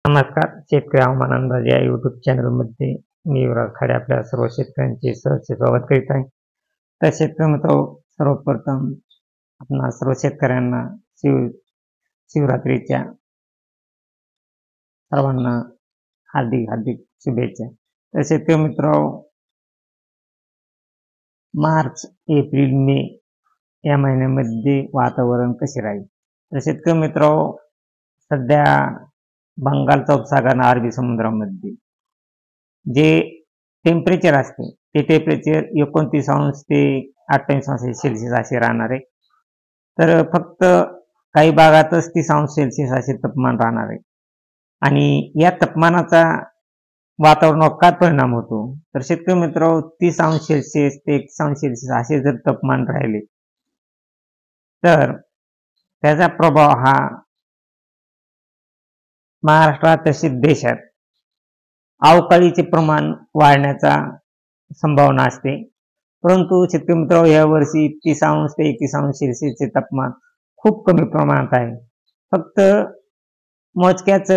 नमस्कार. शेतकरी हवामान अंदाज या यूट्यूब चॅनलमध्ये मी युवराज खाडे आपल्या सर्व शेतकऱ्यांचे सहर्ष स्वागत करीत आहे. तर शेतकरी मित्र, सर्वप्रथम आपणा सर्व शेतकऱ्यांना शिवरात्रीच्या सर्वांना हार्दिक हार्दिक शुभेच्छा. तर शेतकरी मित्र, मार्च, एप्रिल, मे या महिन्यामध्ये वातावरण कसे राहील? तर शेतकरी मित्र, सध्या बंगालचा उपसागर आणि अरबी समुद्रामध्ये जे टेम्परेचर असते ते टेम्परेचर 29 ते 28 सेल्सिअस असे राहणार आहे. तर फक्त काही भागातच 30 सेल्सिअस असे तापमान राहणार आहे. आणि या तापमानाचा वातावरणावर काय परिणाम होतो? तर शेतकरी मित्र, 30 सेल्सिअस ते 31 सेल्सिअस असे जर तापमान राहिले तर त्याचा प्रभाव हा महाराष्ट्रात तसेच देशात अवकाळीचे प्रमाण वाढण्याचा संभावना असते. परंतु शेतकरी मित्र, यावर्षी 30 ते 31 सेल्सिअसचे तापमान खूप कमी प्रमाणात आहे. फक्त मोजक्याच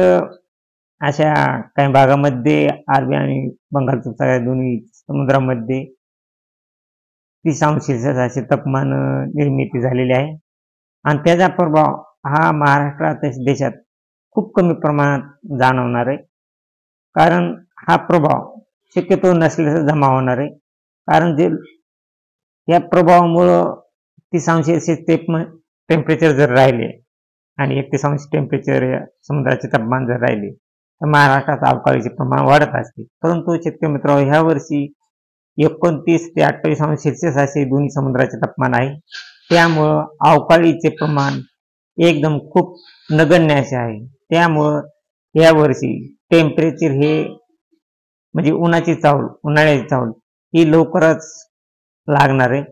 अशा काही भागामध्ये अरबी आणि बंगालच्या उपसागर दोन्ही समुद्रामध्ये 30 सेल्सिअस असे तापमान निर्मिती झालेली आहे. आणि त्याचा प्रभाव हा महाराष्ट्रात देशात खूप कमी प्रमाणात जाणवणार आहे. कारण हा प्रभाव शक्यतो नसल्याचा जमा होणार आहे. कारण जे या प्रभावामुळं 30 सेल्सिअस टेम्परेचर जर राहिले आणि 31 टेम्परेचर समुद्राचे तापमान जर राहिले तर महाराष्ट्रात अवकाळीचे प्रमाण वाढत असते. परंतु शेतकरी मित्र, ह्या वर्षी 29 ते 28 सेल्सिअस असे दोन्ही समुद्राचे तापमान आहे. त्यामुळं अवकाळीचे प्रमाण एकदम खूप नगण्य असे आहे. त्यामुळं यावर्षी टेम्परेचर हे म्हणजे उन्हाळ्याची चाहूल ही लवकरच लागणार आहे.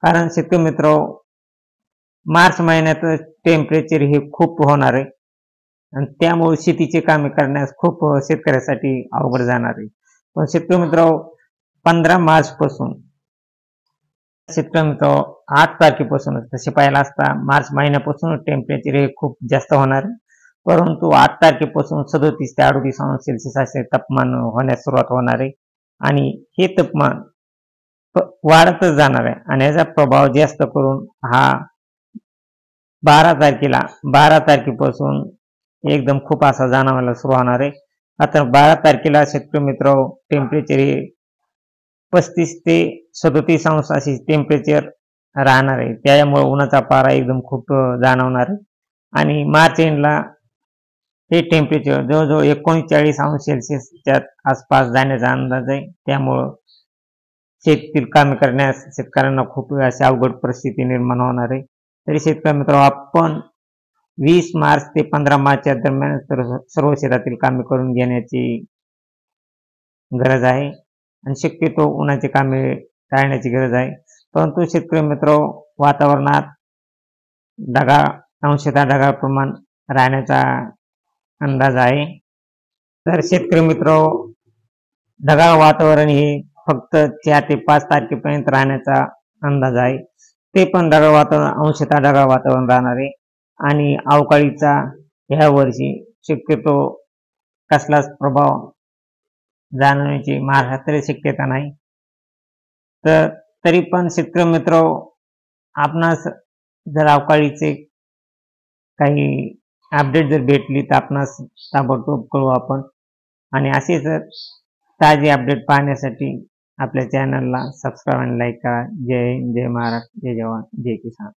कारण शेतकरी मित्र, मार्च महिन्यात टेम्परेचर हे खूप होणार आहे आणि त्यामुळे शेतीचे कामे करण्यास खूप शेतकऱ्यासाठी अवघड जाणार आहे. पण शेतकरी मित्र, 15 मार्च पासून शेतकरी मित्र 8 तारखेपासूनच तसे पाहिला असता मार्च महिन्यापासून टेम्परेचर हे खूप जास्त होणार आहे. परंतु 8 तारखेपासून 37 ते 38 सेल्सिअस असे तापमान होण्यास सुरुवात होणार आहे. आणि हे तापमान वाढतच जाणार आहे. आणि याचा प्रभाव जास्त करून हा 12 तारखेपासून एकदम खूप असा जाणवायला सुरू होणार आहे. आता 12 तारखेला शेतकरी मित्र, टेम्परेचर हे 35 ते 37 अशी टेम्परेचर राहणार आहे. त्यामुळे उन्हाचा पारा एकदम खूप जाणवणार आहे. आणि मार्च एंडला हे टेम्परेचर जवळजवळ 39 सेल्सिअसच्या आसपास जाण्याचा अंदाज आहे. त्यामुळं शेतीतील कामे करण्यास शेतकऱ्यांना खूप अशी अवघड परिस्थिती निर्माण होणार आहे. तरी शेतकरी मित्र, आपण 20 मार्च ते 15 मार्चच्या दरम्यान सर्व शेतातील कामे करून घेण्याची गरज आहे. आणि शक्यतो उन्हाची कामे टाळण्याची गरज आहे. परंतु शेतकरी मित्र, वातावरणात अंशतः ढगाळ प्रमाण राहण्याचा अंदाज आहे. तर शेतकरी मित्र, ढगाळ वातावरण हे फक्त 4 ते 5 तारखेपर्यंत राहण्याचा अंदाज आहे. ते पण ढगाळ वातावरण, अंशतः ढगाळ वातावरण राहणार आहे. आणि अवकाळीचा ह्या वर्षी शक्यतो कसलाच प्रभाव जाणवण्याची महाराष्ट्रात शक्यता नाही. तर तरी पण शेतकरी मित्र, आपणास जर अवकाळीचे काही अपडेट जर भेटली तर आपणास ताबडतोब कळवू आपण. आणि असेच ताजे अपडेट पाहण्यासाठी आपल्या चॅनलला सबस्क्राईब आणि लाईक करा. जय हिंद, जय महाराष्ट्र, जय जवान, जय किसान.